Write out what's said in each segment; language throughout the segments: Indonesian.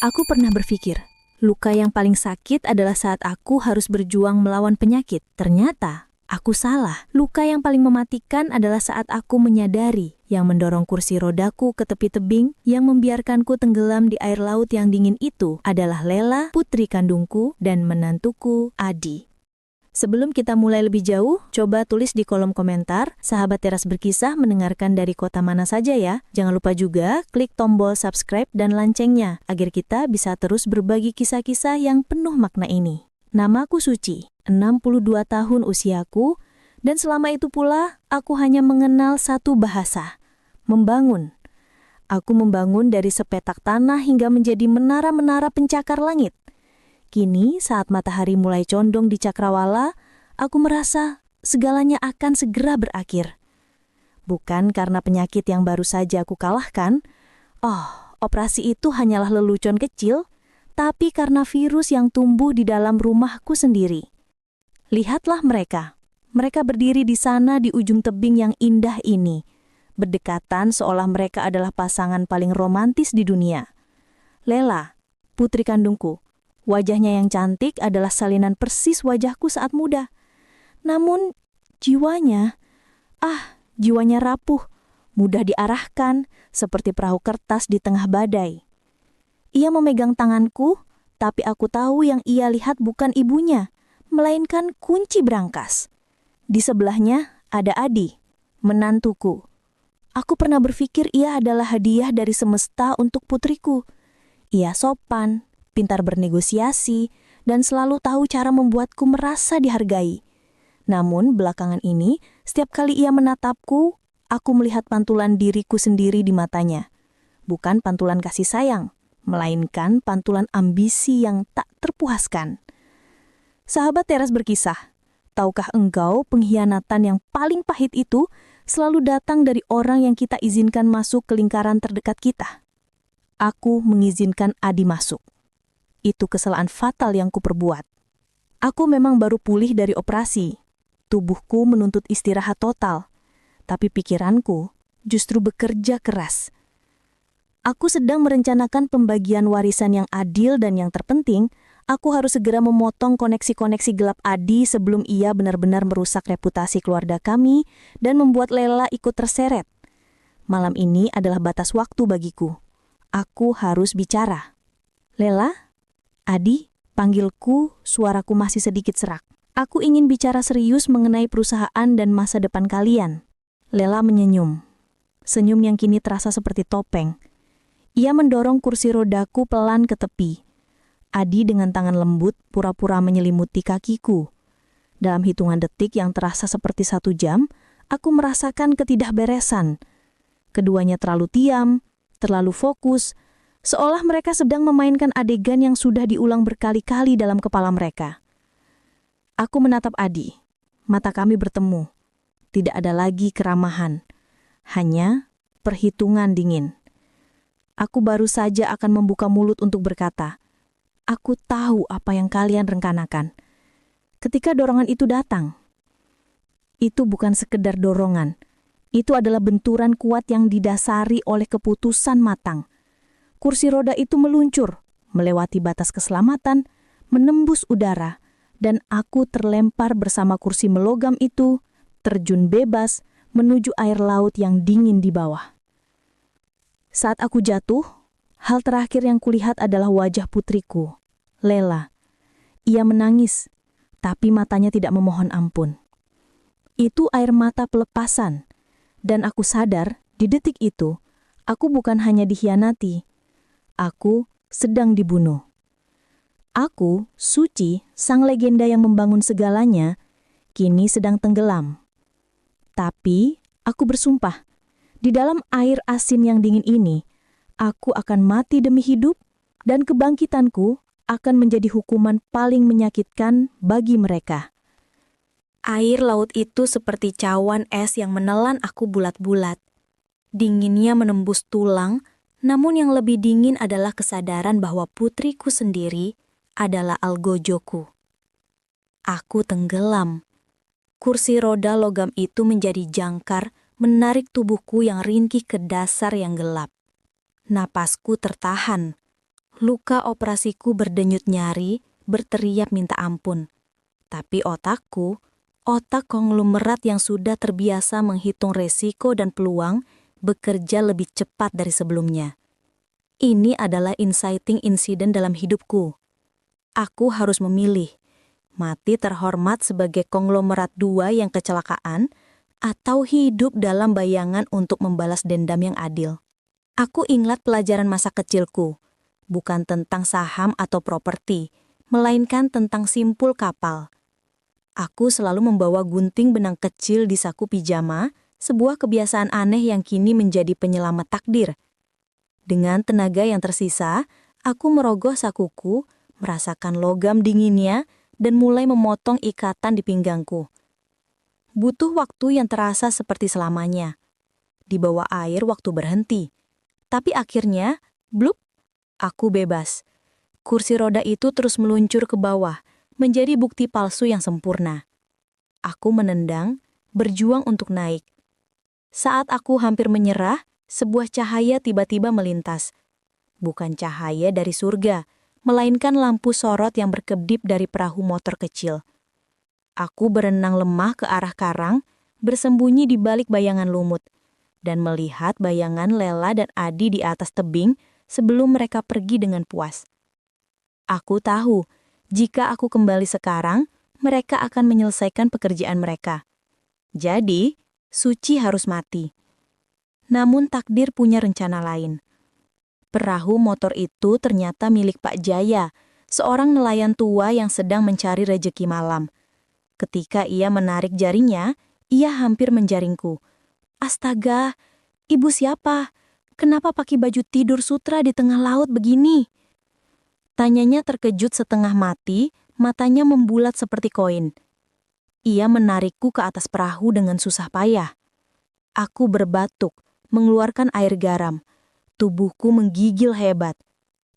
Aku pernah berpikir, luka yang paling sakit adalah saat aku harus berjuang melawan penyakit. Ternyata, aku salah. Luka yang paling mematikan adalah saat aku menyadari yang mendorong kursi rodaku ke tepi tebing, yang membiarkanku tenggelam di air laut yang dingin itu adalah Lela, putri kandungku, dan menantuku, Adi. Sebelum kita mulai lebih jauh, coba tulis di kolom komentar, sahabat Teras Berkisah mendengarkan dari kota mana saja ya. Jangan lupa juga klik tombol subscribe dan loncengnya, agar kita bisa terus berbagi kisah-kisah yang penuh makna ini. Namaku Suci, 62 tahun usiaku, dan selama itu pula aku hanya mengenal satu bahasa, membangun. Aku membangun dari sepetak tanah hingga menjadi menara-menara pencakar langit. Kini, saat matahari mulai condong di cakrawala, aku merasa segalanya akan segera berakhir. Bukan karena penyakit yang baru saja aku kalahkan, operasi itu hanyalah lelucon kecil, tapi karena virus yang tumbuh di dalam rumahku sendiri. Lihatlah mereka. Mereka berdiri di sana di ujung tebing yang indah ini, berdekatan seolah mereka adalah pasangan paling romantis di dunia. Lela, putri kandungku. Wajahnya yang cantik adalah salinan persis wajahku saat muda. Namun, jiwanya rapuh, mudah diarahkan, seperti perahu kertas di tengah badai. Ia memegang tanganku, tapi aku tahu yang ia lihat bukan ibunya, melainkan kunci brankas. Di sebelahnya ada Adi, menantuku. Aku pernah berpikir ia adalah hadiah dari semesta untuk putriku. Ia sopan, pintar bernegosiasi, dan selalu tahu cara membuatku merasa dihargai. Namun belakangan ini, setiap kali ia menatapku, aku melihat pantulan diriku sendiri di matanya. Bukan pantulan kasih sayang, melainkan pantulan ambisi yang tak terpuaskan. Sahabat Teras Berkisah, tahukah engkau pengkhianatan yang paling pahit itu selalu datang dari orang yang kita izinkan masuk ke lingkaran terdekat kita? Aku mengizinkan Adi masuk. Itu kesalahan fatal yang kuperbuat. Aku memang baru pulih dari operasi. Tubuhku menuntut istirahat total, tapi pikiranku justru bekerja keras. Aku sedang merencanakan pembagian warisan yang adil dan yang terpenting, aku harus segera memotong koneksi-koneksi gelap Adi sebelum ia benar-benar merusak reputasi keluarga kami dan membuat Lela ikut terseret. Malam ini adalah batas waktu bagiku. Aku harus bicara. Lela? Adi, panggilku, suaraku masih sedikit serak. Aku ingin bicara serius mengenai perusahaan dan masa depan kalian. Lela menyenyum. Senyum yang kini terasa seperti topeng. Ia mendorong kursi rodaku pelan ke tepi. Adi dengan tangan lembut pura-pura menyelimuti kakiku. Dalam hitungan detik yang terasa seperti 1 jam, aku merasakan ketidakberesan. Keduanya terlalu diam, terlalu fokus, seolah mereka sedang memainkan adegan yang sudah diulang berkali-kali dalam kepala mereka. Aku menatap Adi. Mata kami bertemu. Tidak ada lagi keramahan. Hanya perhitungan dingin. Aku baru saja akan membuka mulut untuk berkata, "Aku tahu apa yang kalian rencanakan." Ketika dorongan itu datang. Itu bukan sekedar dorongan. Itu adalah benturan kuat yang didasari oleh keputusan matang. Kursi roda itu meluncur, melewati batas keselamatan, menembus udara, dan aku terlempar bersama kursi melogam itu, terjun bebas menuju air laut yang dingin di bawah. Saat aku jatuh, hal terakhir yang kulihat adalah wajah putriku, Lela. Ia menangis, tapi matanya tidak memohon ampun. Itu air mata pelepasan, dan aku sadar di detik itu, aku bukan hanya dikhianati, aku sedang dibunuh. Aku, Suci, sang legenda yang membangun segalanya, kini sedang tenggelam. Tapi, aku bersumpah, di dalam air asin yang dingin ini, aku akan mati demi hidup, dan kebangkitanku akan menjadi hukuman paling menyakitkan bagi mereka. Air laut itu seperti cawan es yang menelan aku bulat-bulat. Dinginnya menembus tulang, namun yang lebih dingin adalah kesadaran bahwa putriku sendiri adalah algojoku. Aku tenggelam. Kursi roda logam itu menjadi jangkar, menarik tubuhku yang ringkih ke dasar yang gelap. Napasku tertahan. Luka operasiku berdenyut nyari, berteriak minta ampun. Tapi otakku, otak konglomerat yang sudah terbiasa menghitung resiko dan peluang, bekerja lebih cepat dari sebelumnya. Ini adalah inciting incident dalam hidupku. Aku harus memilih, mati terhormat sebagai konglomerat dua yang kecelakaan, atau hidup dalam bayangan untuk membalas dendam yang adil. Aku ingat pelajaran masa kecilku, bukan tentang saham atau properti, melainkan tentang simpul kapal. Aku selalu membawa gunting benang kecil di saku pijama, sebuah kebiasaan aneh yang kini menjadi penyelamat takdir. Dengan tenaga yang tersisa, aku merogoh sakuku, merasakan logam dinginnya, dan mulai memotong ikatan di pinggangku. Butuh waktu yang terasa seperti selamanya. Di bawah air waktu berhenti. Tapi akhirnya, blup, aku bebas. Kursi roda itu terus meluncur ke bawah, menjadi bukti palsu yang sempurna. Aku menendang, berjuang untuk naik. Saat aku hampir menyerah, sebuah cahaya tiba-tiba melintas. Bukan cahaya dari surga, melainkan lampu sorot yang berkedip dari perahu motor kecil. Aku berenang lemah ke arah karang, bersembunyi di balik bayangan lumut, dan melihat bayangan Lela dan Adi di atas tebing sebelum mereka pergi dengan puas. Aku tahu, jika aku kembali sekarang, mereka akan menyelesaikan pekerjaan mereka. Jadi, Suci harus mati. Namun takdir punya rencana lain. Perahu motor itu ternyata milik Pak Jaya, seorang nelayan tua yang sedang mencari rejeki malam. Ketika ia menarik jaringnya, ia hampir menjaringku. Astaga, ibu siapa? Kenapa pakai baju tidur sutra di tengah laut begini? Tanyanya terkejut setengah mati, matanya membulat seperti koin. Ia menarikku ke atas perahu dengan susah payah. Aku berbatuk, mengeluarkan air garam. Tubuhku menggigil hebat.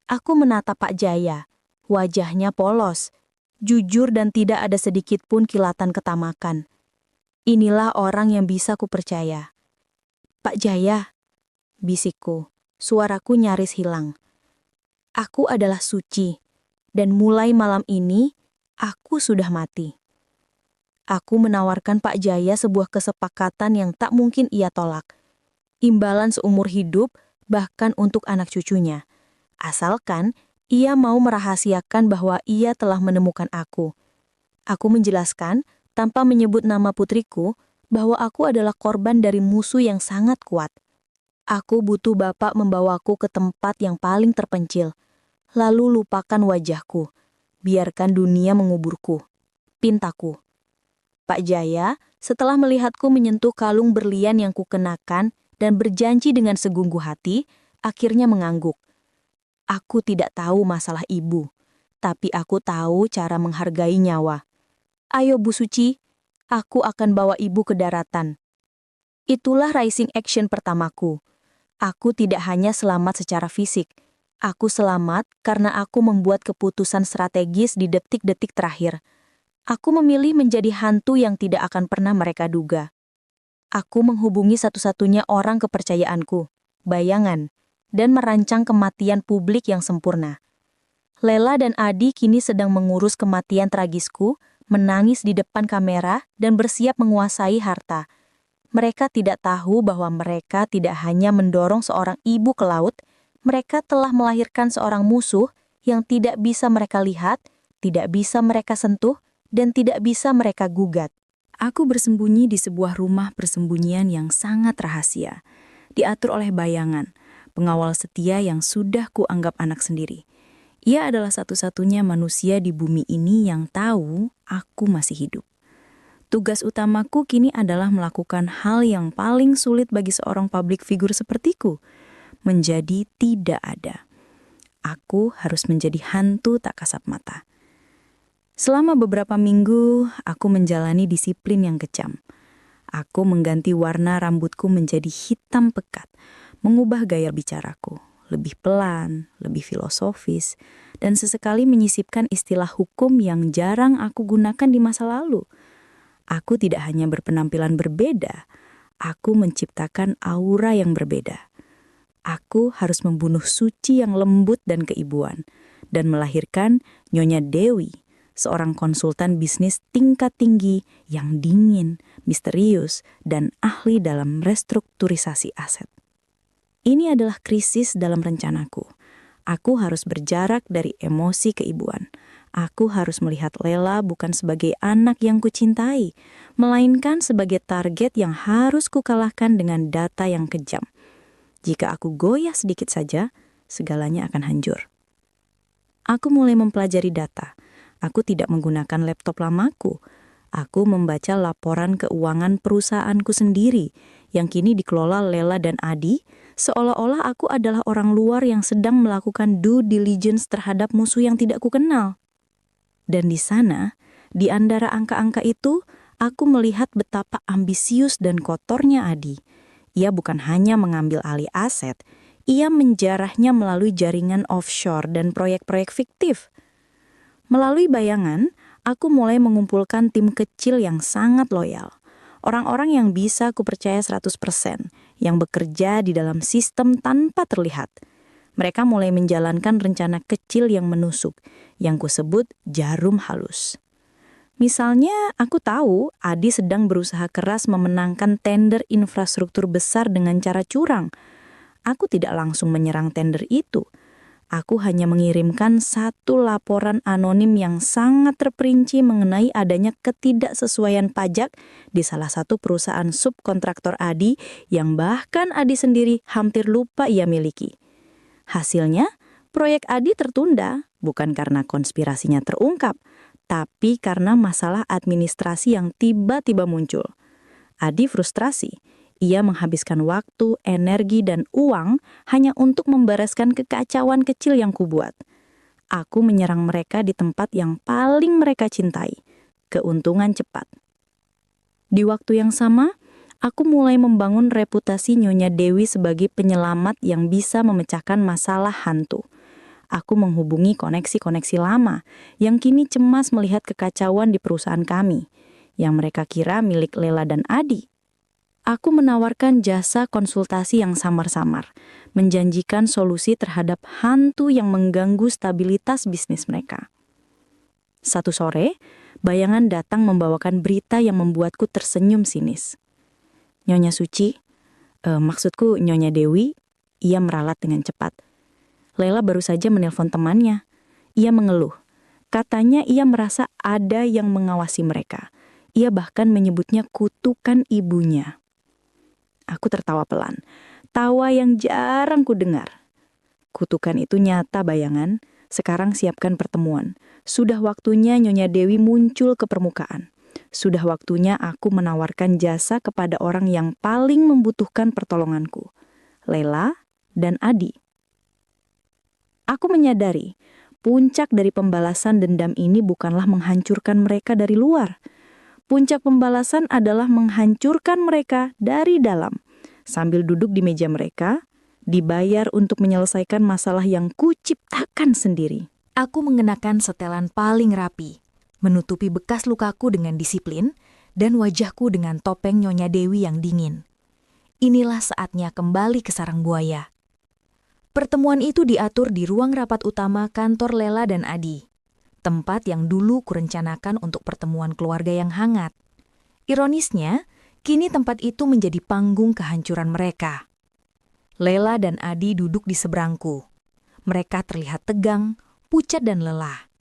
Aku menatap Pak Jaya. Wajahnya polos, jujur dan tidak ada sedikit pun kilatan ketamakan. Inilah orang yang bisa kupercaya. Pak Jaya, bisikku, suaraku nyaris hilang. Aku adalah Suci, dan mulai malam ini, aku sudah mati. Aku menawarkan Pak Jaya sebuah kesepakatan yang tak mungkin ia tolak. Imbalan seumur hidup, bahkan untuk anak cucunya. Asalkan ia mau merahasiakan bahwa ia telah menemukan aku. Aku menjelaskan, tanpa menyebut nama putriku, bahwa aku adalah korban dari musuh yang sangat kuat. Aku butuh Bapak membawaku ke tempat yang paling terpencil. Lalu lupakan wajahku. Biarkan dunia menguburku. Pintaku. Pak Jaya, setelah melihatku menyentuh kalung berlian yang kukenakan dan berjanji dengan segungguh hati, akhirnya mengangguk. Aku tidak tahu masalah ibu, tapi aku tahu cara menghargai nyawa. Ayo Bu Suci, aku akan bawa ibu ke daratan. Itulah rising action pertamaku. Aku tidak hanya selamat secara fisik. Aku selamat karena aku membuat keputusan strategis di detik-detik terakhir. Aku memilih menjadi hantu yang tidak akan pernah mereka duga. Aku menghubungi satu-satunya orang kepercayaanku, bayangan, dan merancang kematian publik yang sempurna. Lela dan Adi kini sedang mengurus kematian tragisku, menangis di depan kamera, dan bersiap menguasai harta. Mereka tidak tahu bahwa mereka tidak hanya mendorong seorang ibu ke laut, mereka telah melahirkan seorang musuh yang tidak bisa mereka lihat, tidak bisa mereka sentuh, dan tidak bisa mereka gugat. Aku bersembunyi di sebuah rumah persembunyian yang sangat rahasia, diatur oleh bayangan, pengawal setia yang sudah kuanggap anak sendiri. Ia adalah satu-satunya manusia di bumi ini yang tahu aku masih hidup. Tugas utamaku kini adalah melakukan hal yang paling sulit bagi seorang public figure sepertiku, menjadi tidak ada. Aku harus menjadi hantu tak kasat mata. Selama beberapa minggu, aku menjalani disiplin yang kejam. Aku mengganti warna rambutku menjadi hitam pekat, mengubah gaya bicaraku. Lebih pelan, lebih filosofis, dan sesekali menyisipkan istilah hukum yang jarang aku gunakan di masa lalu. Aku tidak hanya berpenampilan berbeda, aku menciptakan aura yang berbeda. Aku harus membunuh Suci yang lembut dan keibuan, dan melahirkan Nyonya Dewi, seorang konsultan bisnis tingkat tinggi yang dingin, misterius, dan ahli dalam restrukturisasi aset. Ini adalah krisis dalam rencanaku. Aku harus berjarak dari emosi keibuan. Aku harus melihat Lela bukan sebagai anak yang kucintai, melainkan sebagai target yang harus kukalahkan dengan data yang kejam. Jika aku goyah sedikit saja, segalanya akan hancur. Aku mulai mempelajari data. Aku tidak menggunakan laptop lamaku. Aku membaca laporan keuangan perusahaanku sendiri, yang kini dikelola Lela dan Adi, seolah-olah aku adalah orang luar yang sedang melakukan due diligence terhadap musuh yang tidak kukenal. Dan di sana, di antara angka-angka itu, aku melihat betapa ambisius dan kotornya Adi. Ia bukan hanya mengambil alih aset, ia menjarahnya melalui jaringan offshore dan proyek-proyek fiktif. Melalui bayangan, aku mulai mengumpulkan tim kecil yang sangat loyal. Orang-orang yang bisa kupercaya 100%, yang bekerja di dalam sistem tanpa terlihat. Mereka mulai menjalankan rencana kecil yang menusuk, yang kusebut jarum halus. Misalnya, aku tahu Adi sedang berusaha keras memenangkan tender infrastruktur besar dengan cara curang. Aku tidak langsung menyerang tender itu. Aku hanya mengirimkan satu laporan anonim yang sangat terperinci mengenai adanya ketidaksesuaian pajak di salah satu perusahaan subkontraktor Adi yang bahkan Adi sendiri hampir lupa ia miliki. Hasilnya, proyek Adi tertunda bukan karena konspirasinya terungkap, tapi karena masalah administrasi yang tiba-tiba muncul. Adi frustrasi. Ia menghabiskan waktu, energi, dan uang hanya untuk membereskan kekacauan kecil yang kubuat. Aku menyerang mereka di tempat yang paling mereka cintai, keuntungan cepat. Di waktu yang sama, aku mulai membangun reputasi Nyonya Dewi sebagai penyelamat yang bisa memecahkan masalah hantu. Aku menghubungi koneksi-koneksi lama yang kini cemas melihat kekacauan di perusahaan kami, yang mereka kira milik Lela dan Adi. Aku menawarkan jasa konsultasi yang samar-samar, menjanjikan solusi terhadap hantu yang mengganggu stabilitas bisnis mereka. Satu sore, bayangan datang membawakan berita yang membuatku tersenyum sinis. Nyonya Suci, maksudku Nyonya Dewi, ia meralat dengan cepat. Lela baru saja menelpon temannya. Ia mengeluh. Katanya ia merasa ada yang mengawasi mereka. Ia bahkan menyebutnya kutukan ibunya. Aku tertawa pelan. Tawa yang jarang ku dengar. Kutukan itu nyata bayangan. Sekarang siapkan pertemuan. Sudah waktunya Nyonya Dewi muncul ke permukaan. Sudah waktunya aku menawarkan jasa kepada orang yang paling membutuhkan pertolonganku. Lela dan Adi. Aku menyadari, puncak dari pembalasan dendam ini bukanlah menghancurkan mereka dari luar. Puncak pembalasan adalah menghancurkan mereka dari dalam. Sambil duduk di meja mereka, dibayar untuk menyelesaikan masalah yang kuciptakan sendiri. Aku mengenakan setelan paling rapi, menutupi bekas lukaku dengan disiplin, dan wajahku dengan topeng Nyonya Dewi yang dingin. Inilah saatnya kembali ke sarang buaya. Pertemuan itu diatur di ruang rapat utama kantor Lela dan Adi. Tempat yang dulu kurencanakan untuk pertemuan keluarga yang hangat. Ironisnya, kini tempat itu menjadi panggung kehancuran mereka. Lela dan Adi duduk di seberangku. Mereka terlihat tegang, pucat dan lelah.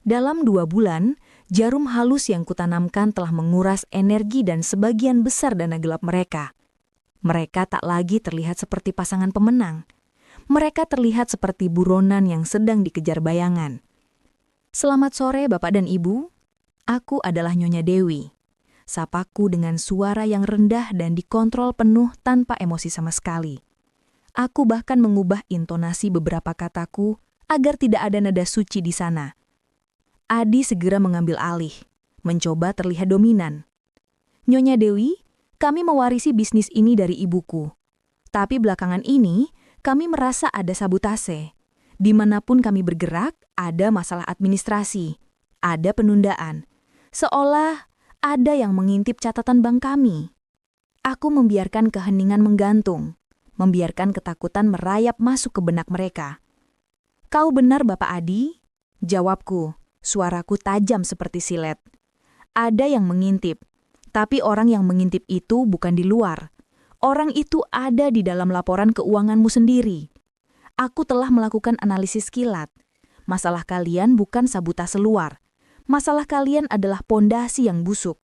Dalam 2 bulan, jarum halus yang kutanamkan telah menguras energi dan sebagian besar dana gelap mereka. Mereka tak lagi terlihat seperti pasangan pemenang. Mereka terlihat seperti buronan yang sedang dikejar bayangan. Selamat sore Bapak dan Ibu, aku adalah Nyonya Dewi. Sapaku dengan suara yang rendah dan dikontrol penuh tanpa emosi sama sekali. Aku bahkan mengubah intonasi beberapa kataku agar tidak ada nada suci di sana. Adi segera mengambil alih, mencoba terlihat dominan. Nyonya Dewi, kami mewarisi bisnis ini dari ibuku. Tapi belakangan ini, kami merasa ada sabotase. Dimanapun kami bergerak, ada masalah administrasi, ada penundaan. Seolah ada yang mengintip catatan bank kami. Aku membiarkan keheningan menggantung, membiarkan ketakutan merayap masuk ke benak mereka. "Kau benar, Bapak Adi?" Jawabku, suaraku tajam seperti silet. "Ada yang mengintip, tapi orang yang mengintip itu bukan di luar. Orang itu ada di dalam laporan keuanganmu sendiri. Aku telah melakukan analisis kilat. Masalah kalian bukan sabotase luar. Masalah kalian adalah pondasi yang busuk."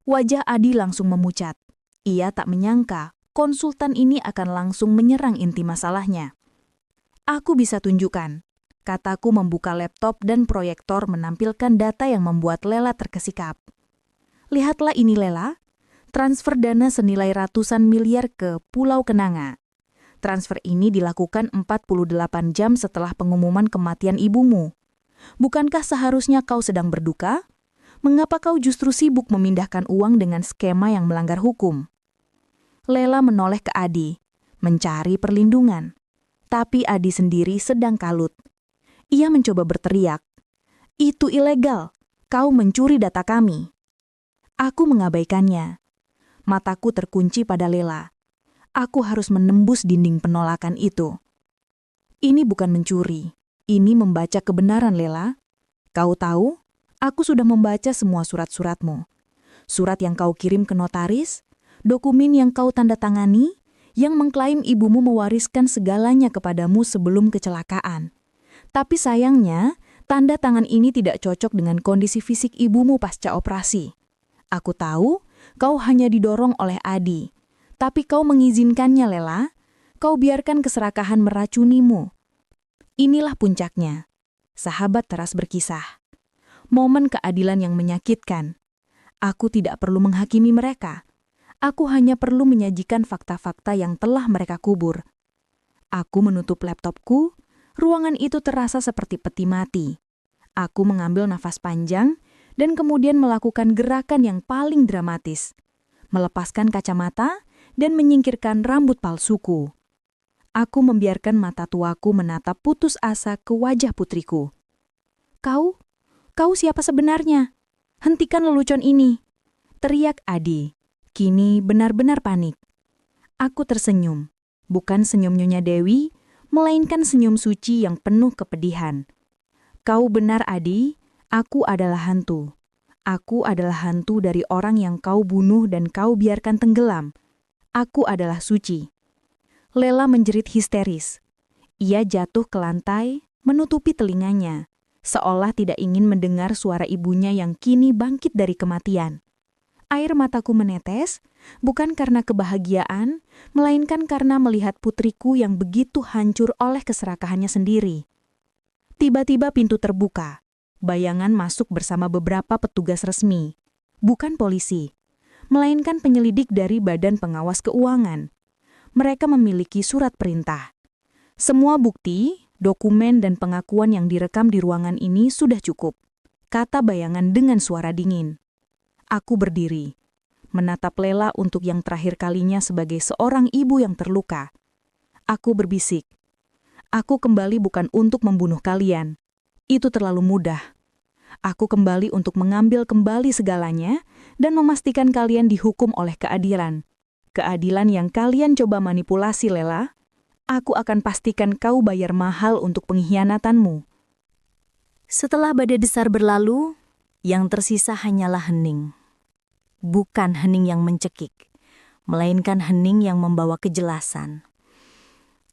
Wajah Adi langsung memucat. Ia tak menyangka konsultan ini akan langsung menyerang inti masalahnya. "Aku bisa tunjukkan," kataku membuka laptop dan proyektor menampilkan data yang membuat Lela terkesikap. "Lihatlah ini, Lela. Transfer dana senilai ratusan miliar ke Pulau Kenanga. Transfer ini dilakukan 48 jam setelah pengumuman kematian ibumu. Bukankah seharusnya kau sedang berduka? Mengapa kau justru sibuk memindahkan uang dengan skema yang melanggar hukum?" Lela menoleh ke Adi, mencari perlindungan. Tapi Adi sendiri sedang kalut. Ia mencoba berteriak, "Itu ilegal. Kau mencuri data kami." Aku mengabaikannya. Mataku terkunci pada Lela. Aku harus menembus dinding penolakan itu. "Ini bukan mencuri. Ini membaca kebenaran, Lela. Kau tahu, aku sudah membaca semua surat-suratmu. Surat yang kau kirim ke notaris, dokumen yang kau tanda tangani, yang mengklaim ibumu mewariskan segalanya kepadamu sebelum kecelakaan. Tapi sayangnya, tanda tangan ini tidak cocok dengan kondisi fisik ibumu pasca operasi. Aku tahu, kau hanya didorong oleh Adi. Tapi kau mengizinkannya, Lela. Kau biarkan keserakahan meracunimu." Inilah puncaknya. Sahabat teras berkisah. Momen keadilan yang menyakitkan. Aku tidak perlu menghakimi mereka. Aku hanya perlu menyajikan fakta-fakta yang telah mereka kubur. Aku menutup laptopku. Ruangan itu terasa seperti peti mati. Aku mengambil nafas panjang dan kemudian melakukan gerakan yang paling dramatis. Melepaskan kacamata dan menyingkirkan rambut palsuku. Aku membiarkan mata tuaku menatap putus asa ke wajah putriku. Kau siapa sebenarnya? Hentikan lelucon ini!" teriak Adi. Kini benar-benar panik. Aku tersenyum. Bukan senyum Nyonya Dewi, melainkan senyum suci yang penuh kepedihan. "Kau benar, Adi. Aku adalah hantu. Aku adalah hantu dari orang yang kau bunuh dan kau biarkan tenggelam. Aku adalah suci." Lela menjerit histeris. Ia jatuh ke lantai, menutupi telinganya, seolah tidak ingin mendengar suara ibunya yang kini bangkit dari kematian. Air mataku menetes, bukan karena kebahagiaan, melainkan karena melihat putriku yang begitu hancur oleh keserakahannya sendiri. Tiba-tiba pintu terbuka. Bayangan masuk bersama beberapa petugas resmi. Bukan polisi, melainkan penyelidik dari Badan Pengawas Keuangan. Mereka memiliki surat perintah. Semua bukti, dokumen, dan pengakuan yang direkam di ruangan ini sudah cukup, kata bayangan dengan suara dingin. Aku berdiri, menatap Lela untuk yang terakhir kalinya sebagai seorang ibu yang terluka. Aku berbisik, "Aku kembali bukan untuk membunuh kalian. Itu terlalu mudah. Aku kembali untuk mengambil kembali segalanya dan memastikan kalian dihukum oleh keadilan. Keadilan yang kalian coba manipulasi, Lela. Aku akan pastikan kau bayar mahal untuk pengkhianatanmu." Setelah badai besar berlalu, yang tersisa hanyalah hening. Bukan hening yang mencekik, melainkan hening yang membawa kejelasan.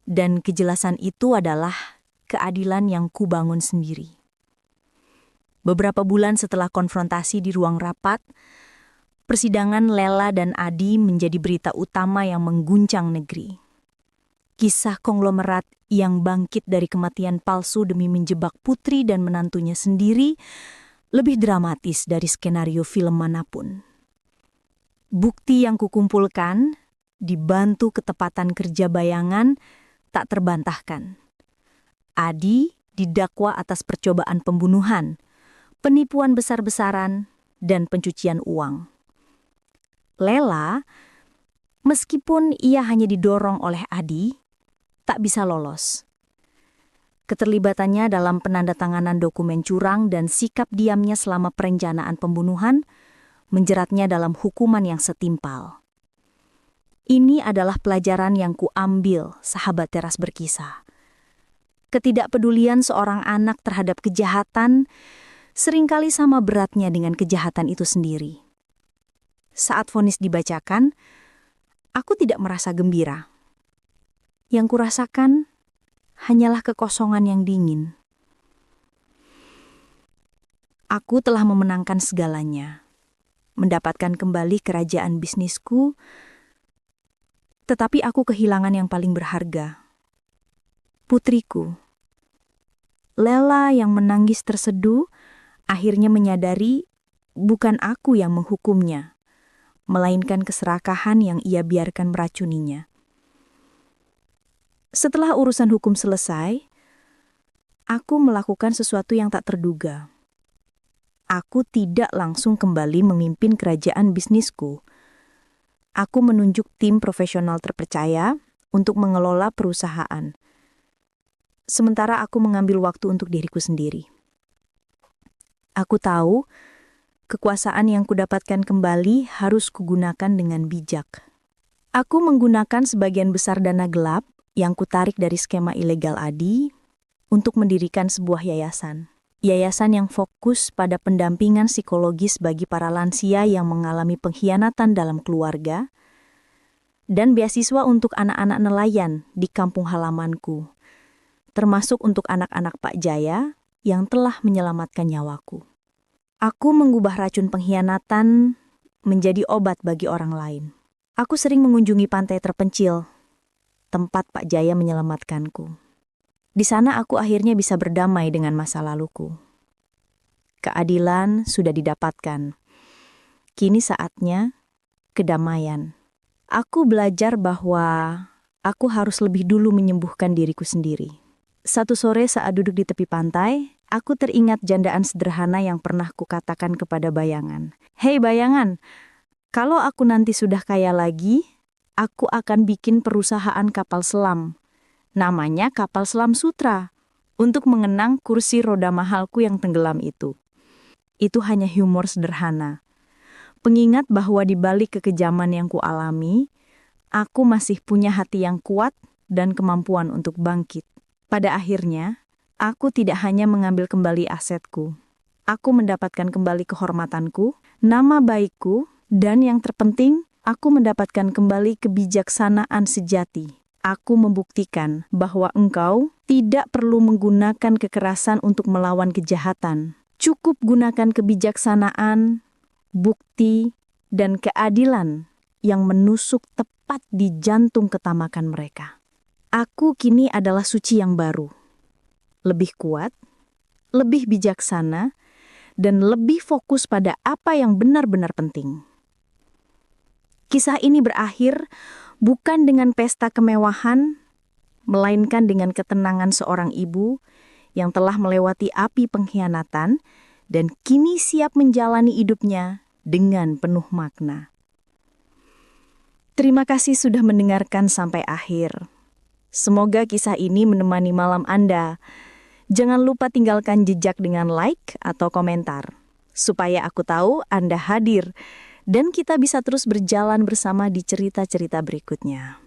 Dan kejelasan itu adalah keadilan yang kubangun sendiri. Beberapa bulan setelah konfrontasi di ruang rapat, persidangan Lela dan Adi menjadi berita utama yang mengguncang negeri. Kisah konglomerat yang bangkit dari kematian palsu demi menjebak putri dan menantunya sendiri lebih dramatis dari skenario film manapun. Bukti yang kukumpulkan, dibantu ketepatan kerja bayangan, tak terbantahkan. Adi didakwa atas percobaan pembunuhan, penipuan besar-besaran, dan pencucian uang. Lela, meskipun ia hanya didorong oleh Adi, tak bisa lolos. Keterlibatannya dalam penandatanganan dokumen curang dan sikap diamnya selama perencanaan pembunuhan menjeratnya dalam hukuman yang setimpal. Ini adalah pelajaran yang kuambil, sahabat teras berkisah. Ketidakpedulian seorang anak terhadap kejahatan seringkali sama beratnya dengan kejahatan itu sendiri. Saat vonis dibacakan, aku tidak merasa gembira. Yang kurasakan hanyalah kekosongan yang dingin. Aku telah memenangkan segalanya, mendapatkan kembali kerajaan bisnisku, tetapi aku kehilangan yang paling berharga. Putriku. Lela yang menangis terseduh akhirnya menyadari bukan aku yang menghukumnya, melainkan keserakahan yang ia biarkan meracuninya. Setelah urusan hukum selesai, aku melakukan sesuatu yang tak terduga. Aku tidak langsung kembali memimpin kerajaan bisnisku. Aku menunjuk tim profesional terpercaya untuk mengelola perusahaan. Sementara aku mengambil waktu untuk diriku sendiri. Aku tahu, kekuasaan yang kudapatkan kembali harus kugunakan dengan bijak. Aku menggunakan sebagian besar dana gelap yang kutarik dari skema ilegal Adi untuk mendirikan sebuah yayasan. Yayasan yang fokus pada pendampingan psikologis bagi para lansia yang mengalami pengkhianatan dalam keluarga, dan beasiswa untuk anak-anak nelayan di kampung halamanku, termasuk untuk anak-anak Pak Jaya yang telah menyelamatkan nyawaku. Aku mengubah racun pengkhianatan menjadi obat bagi orang lain. Aku sering mengunjungi pantai terpencil, tempat Pak Jaya menyelamatkanku. Di sana aku akhirnya bisa berdamai dengan masa laluku. Keadilan sudah didapatkan. Kini saatnya kedamaian. Aku belajar bahwa aku harus lebih dulu menyembuhkan diriku sendiri. Satu sore saat duduk di tepi pantai, aku teringat jandaan sederhana yang pernah kukatakan kepada bayangan. Hei bayangan, kalau aku nanti sudah kaya lagi, aku akan bikin perusahaan kapal selam. Namanya Kapal Selam Sutra, untuk mengenang kursi roda mahalku yang tenggelam itu. Itu hanya humor sederhana. Pengingat bahwa di balik kekejaman yang kualami, aku masih punya hati yang kuat dan kemampuan untuk bangkit. Pada akhirnya, aku tidak hanya mengambil kembali asetku. Aku mendapatkan kembali kehormatanku, nama baikku, dan yang terpenting, aku mendapatkan kembali kebijaksanaan sejati. Aku membuktikan bahwa engkau tidak perlu menggunakan kekerasan untuk melawan kejahatan. Cukup gunakan kebijaksanaan, bukti, dan keadilan yang menusuk tepat di jantung ketamakan mereka. Aku kini adalah suci yang baru. Lebih kuat, lebih bijaksana, dan lebih fokus pada apa yang benar-benar penting. Kisah ini berakhir bukan dengan pesta kemewahan, melainkan dengan ketenangan seorang ibu yang telah melewati api pengkhianatan dan kini siap menjalani hidupnya dengan penuh makna. Terima kasih sudah mendengarkan sampai akhir. Semoga kisah ini menemani malam Anda. Jangan lupa tinggalkan jejak dengan like atau komentar, supaya aku tahu Anda hadir dan kita bisa terus berjalan bersama di cerita-cerita berikutnya.